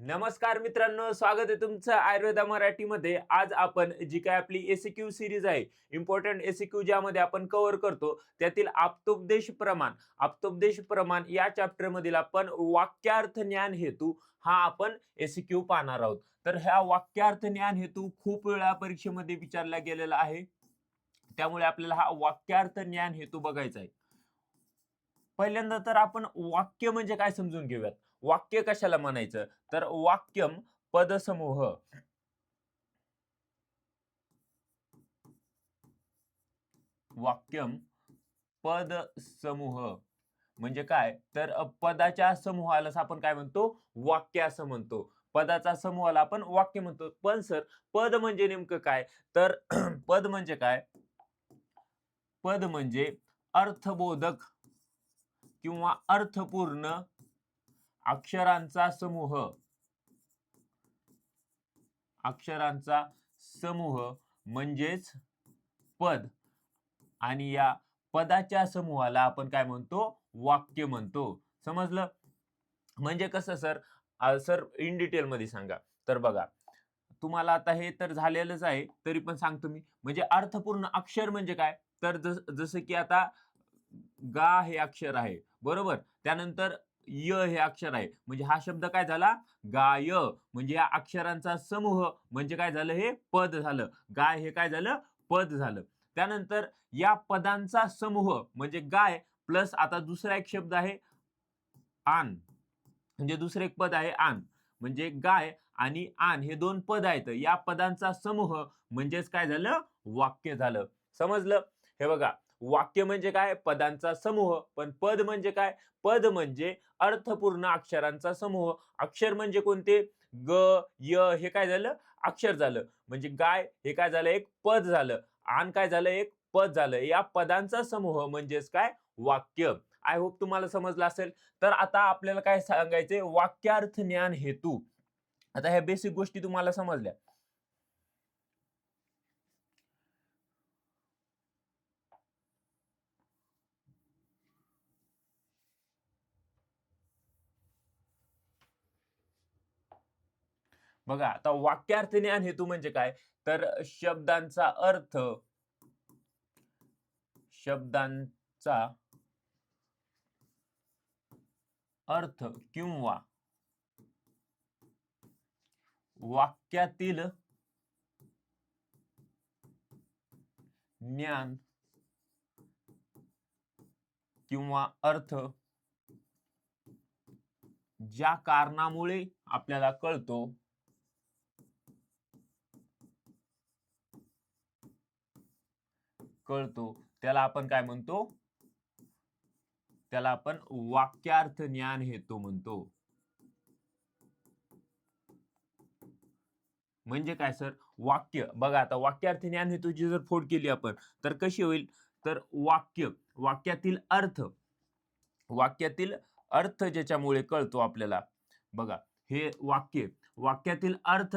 नमस्कार मित्रांनो, स्वागत आहे तुमचं आयुर्वेदा मराठीमध्ये. आज आपण जी काय आपली एसीक्यू सिरीज आहे, इम्पॉर्टंट एसीक्यू ज्यामध्ये आपण कव्हर करतो, त्यातील आप्तोपदेश प्रमाण या चॅप्टर मधील आपण वाक्यार्थ ज्ञान हेतू हा आपण एसीक्यू पाहणार आहोत. तर ह्या वाक्यार्थ ज्ञान हेतू खूप वेळा परीक्षेमध्ये विचारला गेलेला आहे, त्यामुळे आपल्याला हा वाक्यार्थ ज्ञान हेतू बघायचा आहे. पहिल्यांदा तर आपण वाक्य म्हणजे काय समजून घेऊयात. वाक्य कशाला म्हणायचं? तर वाक्यम पदसमूह. वाक्यम पद समूह म्हणजे काय? तर पदाच्या समूहालाच आपण काय म्हणतो? वाक्य असं म्हणतो. पदाचा समूहाला आपण वाक्य म्हणतो. पण सर, पद म्हणजे नेमकं काय? तर पद म्हणजे काय? पद म्हणजे अर्थबोधक किंवा अर्थपूर्ण अक्षरांचा समूह. अक्षरांचा समूह म्हणजेच पद. आणि या पदाच्या समूहाला आपण काय म्हणतो? वाक्य म्हणतो. समजलं? म्हणजे कसं सर? सर इन डिटेल मध्ये सांगा. तर बघा, तुम्हाला आता हे तर झालेलंच आहे, तरी पण सांगतो मी. म्हणजे अर्थपूर्ण अक्षर म्हणजे काय? तर जसं की आता गा हे अक्षर आहे, बरोबर? त्यानंतर य हे अक्षर आहे. म्हणजे हा शब्द काय झाला? गाय. म्हणजे या अक्षरांचा समूह म्हणजे काय झालं? हे पद झालं. गाय हे काय झालं? पद झालं. त्यानंतर या पदांचा समूह म्हणजे गाय प्लस आता दुसरा एक शब्द आहे आन. म्हणजे दुसरे एक पद आहे आन. म्हणजे गाय आणि आन हे दोन पद आहेत. या पदांचा समूह म्हणजेच काय झालं? वाक्य झालं. समजलं? हे बघा, वाक्य म्हणजे काय? पदांचा समूह. पण पद म्हणजे काय? पद म्हणजे अर्थपूर्ण अक्षरांचा समूह. अक्षर म्हणजे कोणते? ग, य हे काय झालं? अक्षर झालं. म्हणजे गाय हे काय झालं? एक पद झालं. आन काय झालं? एक पद झालं. या पदांचा समूह म्हणजेच काय? वाक्य. आय होप तुम्हाला समजलं असेल. तर आता आपल्याला काय सांगायचंय? वाक्यार्थ ज्ञान हेतू. आता ह्या बेसिक गोष्टी तुम्हाला समजल्या. बघा, आता वाक्यार्थ ज्ञान हेतू म्हणजे काय? तर शब्दांचा अर्थ किंवा वाक्यातील ज्ञान किंवा अर्थ ज्या कारणामुळे आपल्याला कळतो त्याला आपण काय म्हणतो? त्याला आपण वाक्यार्थ ज्ञान हेतू म्हणतो. म्हणजे काय सर? वाक्य बघा, आता वाक्यार्थ ज्ञान हेतूची जर फोड केली आपण तर कशी होईल? तर वाक्यातील अर्थ ज्याच्यामुळे कळतो आपल्याला. बघा, हे वाक्यातील अर्थ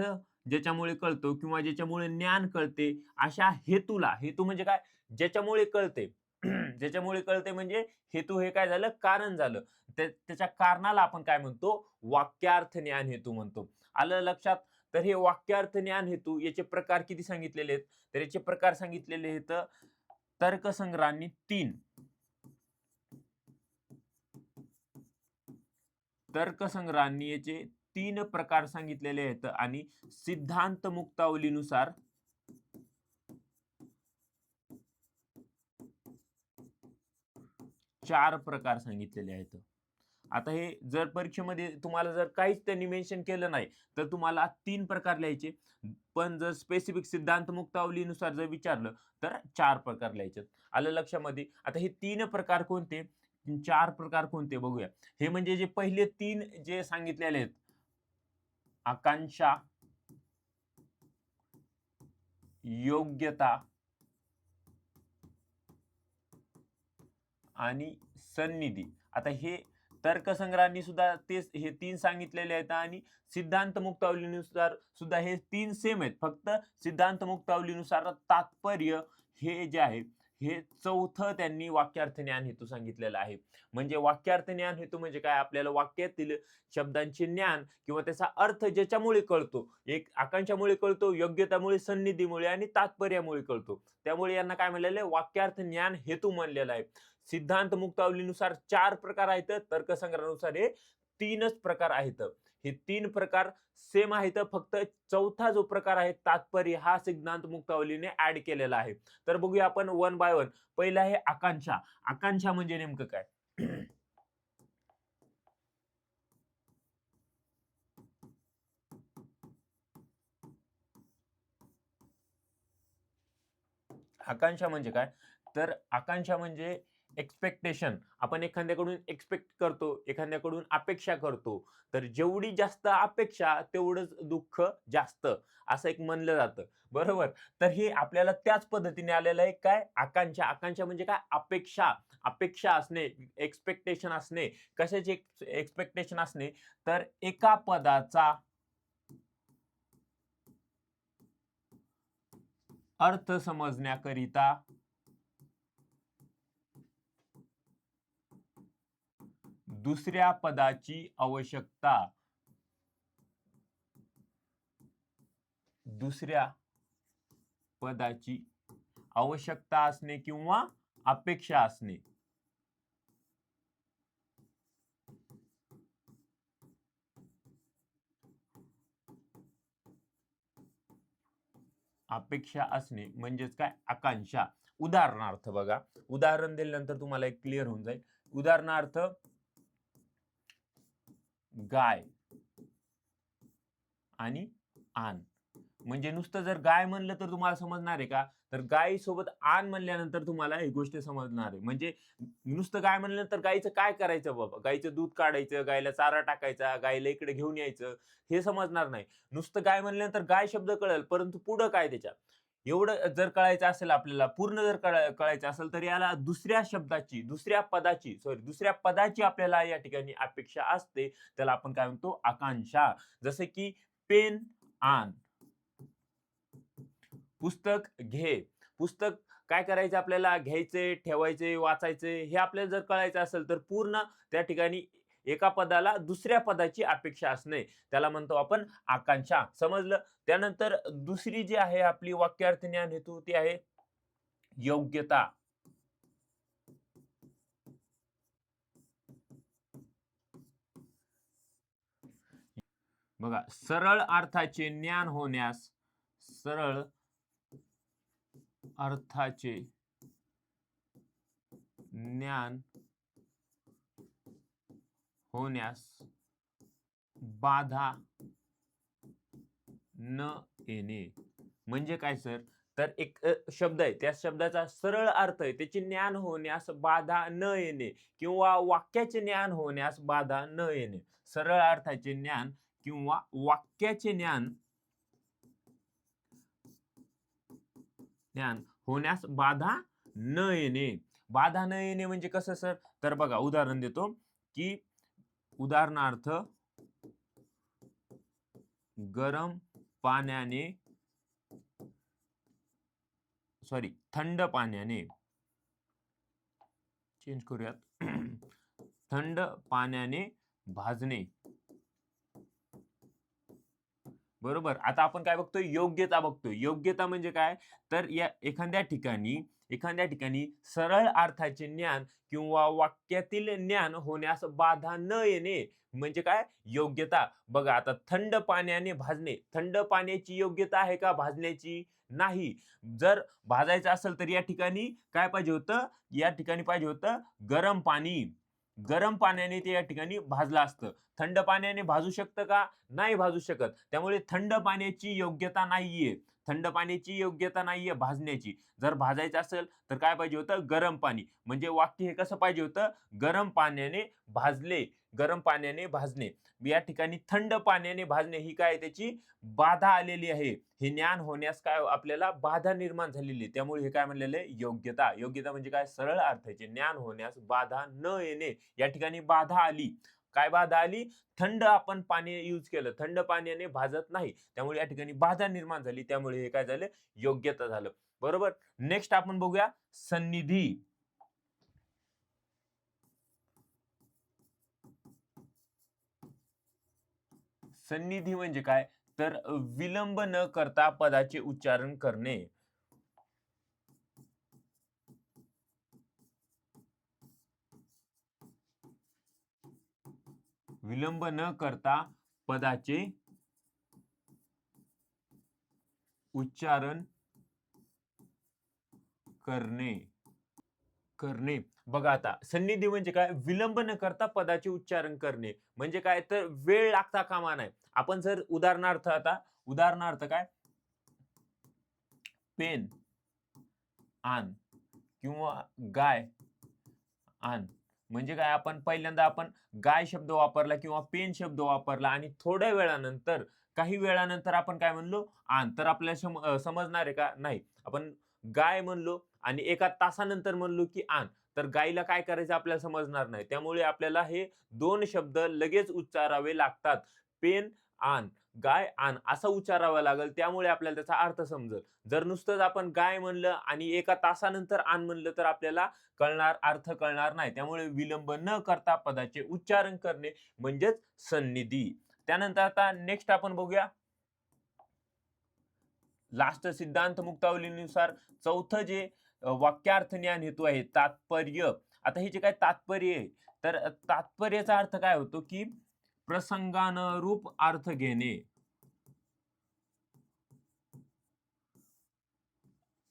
ज्याच्यामुळे कळतो किंवा ज्याच्यामुळे ज्ञान कळते, अशा हेतूला, हेतू म्हणजे काय? ज्याच्यामुळे कळते. ज्याच्यामुळे कळते म्हणजे हेतू हे काय झालं? कारण झालं. त्याच्या कारणाला आपण काय म्हणतो? वाक्यार्थ ज्ञान हेतू म्हणतो. आलं लक्षात? तर हे वाक्यार्थ ज्ञान हेतू याचे प्रकार किती सांगितलेले आहेत? तर याचे प्रकार सांगितलेले आहेत तर्कसंग्रहांनी 3. तर्कसंग्रहांनी याचे 3 प्रकार सांगितलेले आहेत आणि सिद्धांत मुक्तावलीनुसार 4 प्रकार सांगितलेले आहेत. आता हे जर परीक्षेमध्ये तुम्हाला जर काहीच त्यांनी मेन्शन केलं नाही, तर तुम्हाला 3 प्रकार लिहायचे. पण जर स्पेसिफिक सिद्धांत मुक्तावलीनुसार जर विचारलं, तर 4 प्रकार लिहायचे. आलं लक्षामध्ये? आता हे 3 प्रकार कोणते? 4 प्रकार कोणते बघूया. हे म्हणजे जे पहिले 3 जे सांगितलेले आहेत. आकांक्षा, योग्यता आणि सन्निधी. आता हे तर्कसंग्रहांनी सुद्धा तेच हे 3 सांगितलेले आहेत आणि सिद्धांत मुक्तावलीनुसार सुद्धा हे 3 सेम आहेत. फक्त सिद्धांत मुक्तावलीनुसार तात्पर्य हे जे आहे हे चौथं त्यांनी वाक्यार्थ ज्ञान हेतू सांगितलेलं आहे. म्हणजे वाक्यार्थ ज्ञान हेतू म्हणजे काय, आपल्याला वाक्यातील शब्दांचे ज्ञान किंवा त्याचा अर्थ ज्याच्यामुळे कळतो, एक आकांक्षामुळे कळतो, योग्यतामुळे, सन्निधीमुळे आणि तात्पर्यामुळे कळतो. त्यामुळे यांना काय म्हणलेलं आहे, वाक्यार्थ ज्ञान हेतू म्हणलेला आहे. सिद्धांत मुक्तावलीनुसार 4 प्रकार आहेत, तर्कसंग्रहानुसार हे 3च प्रकार आहेत. हे 3 प्रकार सेम आहेत, फक्त चौथा जो प्रकार आहे तात्पर्य, हा सिद्धांत मुक्तावलीने ऍड केलेला आहे. तर बघूया आपण वन बाय वन. पहिला आहे आकांक्षा. आकांक्षा म्हणजे नेमकं काय? आकांक्षा म्हणजे काय? तर आकांक्षा म्हणजे एक्सपेक्टेशन. आपण एखाद्याकडून एक्सपेक्ट करतो, एखाद्याकडून अपेक्षा करतो. तर जेवढी जास्त अपेक्षा तेवढंच दुःख जास्त, असं एक म्हणलं जातं. बरोबर? तर हे आपल्याला त्याच पद्धतीने आलेलं आहे. काय? आकांक्षा. आकांक्षा म्हणजे काय? अपेक्षा. अपेक्षा असणे, एक्सपेक्टेशन असणे. कशाची एक्सपेक्टेशन असणे? तर एका पदाचा अर्थ समजण्याकरिता दुसऱ्या पदाची आवश्यकता. दुसऱ्या पदाची आवश्यकता असणे किंवा अपेक्षा असणे. अपेक्षा असणे म्हणजेच काय? आकांक्षा. उदाहरणार्थ बघा, उदाहरण दिल्यानंतर तुम्हाला एक क्लिअर होऊन जाईल. उदाहरणार्थ, गाय आणि आण. म्हणजे नुसतं जर गाय म्हणलं तर तुम्हाला समजणार आहे का? तर गाई सोबत आण म्हणल्यानंतर तुम्हाला ही गोष्ट समजणार आहे. म्हणजे नुसतं गाय म्हणल्यानंतर गाईचं काय करायचं बाबा? गाईचं दूध काढायचं, गायला चारा टाकायचा, गायला इकडे घेऊन यायचं, हे समजणार नाही. नुसतं गाय म्हणल्यानंतर गाय शब्द कळेल, परंतु पुढं काय त्याच्या, एवढं जर कळायचं असेल आपल्याला, पूर्ण जर कळायचं असेल, तर याला दुसऱ्या शब्दाची, दुसऱ्या पदाची आपल्याला या ठिकाणी अपेक्षा असते. त्याला आपण काय म्हणतो? आकांक्षा. जसे की पेन आण, पुस्तक घे. पुस्तक काय करायचं आपल्याला? घ्यायचे, ठेवायचे, वाचायचे, हे आपल्याला जर कळायचं असेल तर पूर्ण त्या ठिकाणी एका पदाला दुसऱ्या पदाची अपेक्षा असणे, त्याला म्हणतो आपण आकांक्षा. समजलं? त्यानंतर दुसरी जी आहे आपली वाक्यार्थ ज्ञान हेतू, ती आहे योग्यता. बघा, सरळ अर्थाचे ज्ञान होण्यास, सरळ अर्थाचे ज्ञान होण्यास बाधा न येणे. म्हणजे काय सर? तर एक शब्द आहे, त्या शब्दाचा सरळ अर्थ आहे, त्याचे ज्ञान होण्यास बाधा न येणे किंवा वाक्याचे ज्ञान होण्यास बाधा न येणे. सरळ अर्थाचे ज्ञान किंवा वाक्याचे ज्ञान होण्यास बाधा न येणे. बाधा न येणे म्हणजे कसं सर? तर बघा, उदाहरण देतो की उदाहरणार्थ, गरम पाण्याने, थंड पाण्याने, चेंज करूयात, थंड पाण्याने भाजणे. बरोबर? आता आपण काय बघतोय? योग्यता बघतोय. योग्यता म्हणजे काय? तर या एखाद्या ठिकाणी सरळ अर्थाचे ज्ञान किंवा वाक्यातील ज्ञान होण्यास बाधा न येणे म्हणजे काय? योग्यता. बघा, आता थंड पाण्याने भाजणे, थंड पाण्याची योग्यता आहे का भाजण्याची? नाही. जर भाजायचं असेल तर या ठिकाणी काय पाहिजे होतं? या ठिकाणी पाहिजे होतं गरम पाणी. गरम पाण्याने ते या ठिकाणी भाजलं असतं. थंड पाण्याने भाजू शकतं का? नाही भाजू शकत. त्यामुळे थंड पाण्याची योग्यता नाहीये. थंड पाण्याची योग्यता नाहीये भाजण्याची. जर भाजायचं असेल तर काय पाहिजे होतं? गरम पाणी. म्हणजे वाक्य हे कसं पाहिजे होतं? गरम पाण्याने भाजले, गरम पाण्याने भाजणे. या ठिकाणी थंड पाण्याने भाजणे ही काय त्याची बाधा आलेली आहे. हे ज्ञान होण्यास काय आपल्याला बाधा निर्माण झालेली आहे. त्यामुळे हे काय म्हणलेलं आहे? योग्यता. योग्यता म्हणजे काय? सरळ अर्थाचे ज्ञान होण्यास बाधा न येणे. या ठिकाणी बाधा आली. काय बाधा आली? थंड आपण पाणी यूज केलं, थंड पाण्याने भाजत नाही, त्यामुळे या ठिकाणी बाधा निर्माण झाली. त्यामुळे हे काय झालं? योग्यता झालं. बरोबर. नेक्स्ट आपण बघूया सन्निधी. सन्निधी म्हणजे काय, तर विलंब न करता पदाचे उच्चारण करणे. विलंब न करता पदाचे उच्चारण करणे. करणे. बघा आता सन्निधी म्हणजे काय, विलंब न करता पदाचे उच्चारण करणे म्हणजे काय, तर वेळ लागता कामा नये. आपण जर उदाहरणार्थ काय, पेन आण किंवा गाय आण, म्हणजे काय, आपण पहिल्यांदा गाय शब्द वापरला किंवा पेन शब्द वापरला आणि थोड्या वेळानंतर, काही वेळानंतर आपण काय म्हणलो, आण, तर आपल्याला समजणार आहे का, नाही. आपण गाय म्हणलो आणि एका तासानंतर म्हणलो की आण, तर गायीला काय करायचं आपल्याला समजणार नाही. त्यामुळे आपल्याला हे दोन शब्द लगेच उच्चारावे लागतात. पेन आण, गाय आण असं उच्चारावं लागेल, त्यामुळे आपल्याला त्याचा अर्थ समजेल. जर नुसतंच आपण गाय म्हणलं आणि एका तासानंतर आण म्हणलं तर आपल्याला अर्थ कळणार नाही. त्यामुळे विलंब न करता पदाचे उच्चारण करणे म्हणजेच सन्निधी. त्यानंतर आता नेक्स्ट आपण बघूया लास्ट सिद्धांत मुक्तावलीनुसार चौथं जे वाक्यार्थ ज्ञान हेतू आहे, तात्पर्य. आता हे जे काय तात्पर्य आहे, तर तात्पर्याचा अर्थ काय होतो की प्रसंगानुरूप अर्थ घेणे,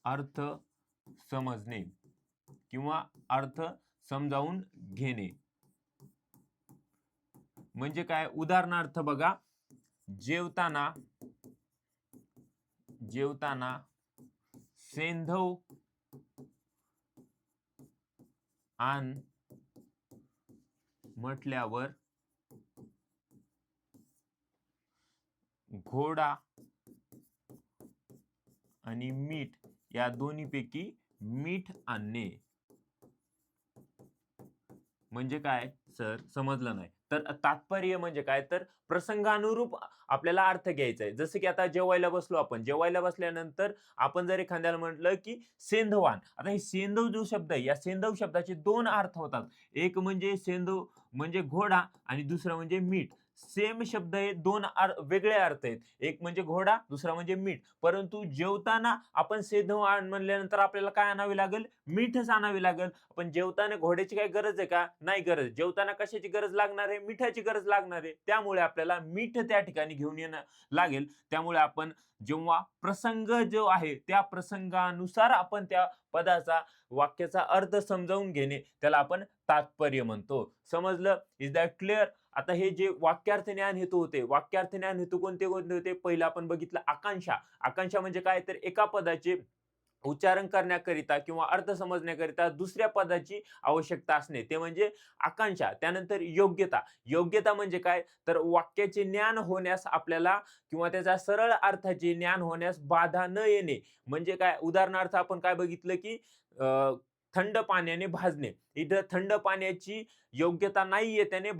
अर्थ समजणे किंवा अर्थ समजावून घेणे. म्हणजे काय, उदाहरणार्थ बघा, जेवताना सेंधव आण म्हटल्यावर घोडा आणि मीठ या दोन्हीपैकी मीठ आणणे. म्हणजे काय सर, समजलं नाही. तर तात्पर्य म्हणजे काय, तर प्रसंगानुरूप आपल्याला अर्थ घ्यायचा आहे. जसं की आता जेवायला बसलो आपण, जेवायला बसल्यानंतर आपण जर एखाद्याला म्हटलं की सेंधवान, आता हे सेंधव जो शब्द आहे, या सेंधव शब्दाचे दोन अर्थ होतात. एक म्हणजे सेंधव म्हणजे घोडा आणि दुसरं म्हणजे मीठ. सेम शब्द आहे, दोन वेगळे अर्थ आहेत. एक म्हणजे घोडा, दुसरा म्हणजे मीठ. परंतु जेवताना आपण सेंधव आण म्हणल्यानंतर आपल्याला काय आणावे लागेल, मीठच आणावे लागेल. पण जेवताना घोड्याची काय गरज आहे का, नाही गरज. जेवताना कशाची गरज लागणार आहे, मिठाची गरज लागणार आहे. त्यामुळे आपल्याला मीठ त्या ठिकाणी घेऊन येणं लागेल. त्यामुळे आपण जेव्हा प्रसंग जो आहे त्या प्रसंगानुसार आपण त्या पदाचा, वाक्याचा अर्थ समजावून घेणे, त्याला आपण तात्पर्य म्हणतो. समजलं? Is that clear? आता हे जे वाक्यार्थ ज्ञान हेतू होते, वाक्यार्थ ज्ञान हेतू कोणते कोणते होते, पहिलं आपण बघितलं आकांक्षा. आकांक्षा म्हणजे काय, तर एका पदाचे उच्चारण करण्याकरिता किंवा अर्थ समजण्याकरिता दुसऱ्या पदाची आवश्यकता असणे, ते म्हणजे आकांक्षा. त्यानंतर योग्यता. योग्यता म्हणजे काय, तर वाक्याचे ज्ञान होण्यास आपल्याला किंवा त्याचा सरळ अर्थाचे ज्ञान होण्यास बाधा न येणे. म्हणजे काय, उदाहरणार्थ आपण काय बघितलं की थंड पाण्याने भाजणे. इथं थंड पाण्याची योग्यता नाहीये, त्याने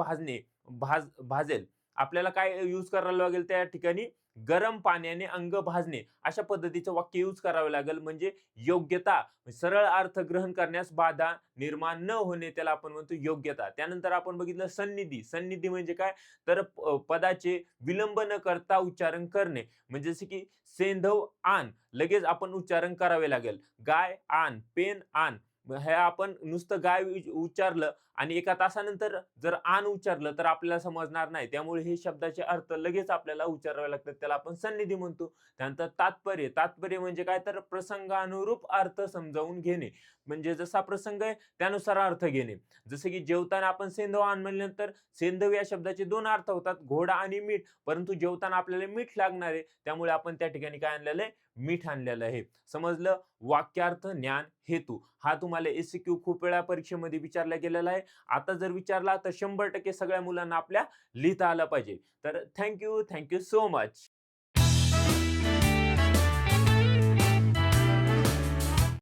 भाजेल. आपल्याला काय यूज करायला लागेल त्या ठिकाणी, गरम पाण्याने अंग भाजणे अशा पद्धतीचं वाक्य यूज करावे लागेल. म्हणजे योग्यता, सरळ अर्थ ग्रहण करण्यास बाधा निर्माण न होणे, त्याला आपण म्हणतो योग्यता. त्यानंतर आपण बघितलं सन्निधी. सन्निधी म्हणजे काय, तर पदाचे विलंब न करता उच्चारण करणे. म्हणजे जसे की सेंधव आण, लगेच आपण उच्चारण करावे लागेल. गाय आण, पेन आण, हे आपण नुसतं गाय उच्चारलं आणि एका तासानंतर जर आण उच्चारलं तर आपल्याला समजणार नाही. त्यामुळे हे शब्दाचे अर्थ लगेच आपल्याला उच्चारावे लागतात, त्याला आपण सन्निधी म्हणतो. त्यानंतर तात्पर्य. तात्पर्य म्हणजे काय, तर प्रसंगानुरूप अर्थ समजावून घेणे. म्हणजे जसा प्रसंग आहे त्यानुसार अर्थ घेणे. जसं की जेवताना आपण सेंधव आण म्हणल्यानंतर सेंधव या शब्दाचे दोन अर्थ होतात, घोडा आणि मीठ. परंतु जेवताना आपल्याला मीठ लागणार आहे, त्यामुळे आपण त्या ठिकाणी काय आणलेलं आहे, मीठ आणलेलं आहे. समजलं? वाक्यार्थ ज्ञान हेतू हा तुम्हाला एसक्यू खूप वेळा परीक्षेमध्ये विचारला गेलेला आहे. आता जर विचारला तर 100% सगळ्या मुलांना आपल्या लिहिता आलं पाहिजे. तर थँक्यू सो मच.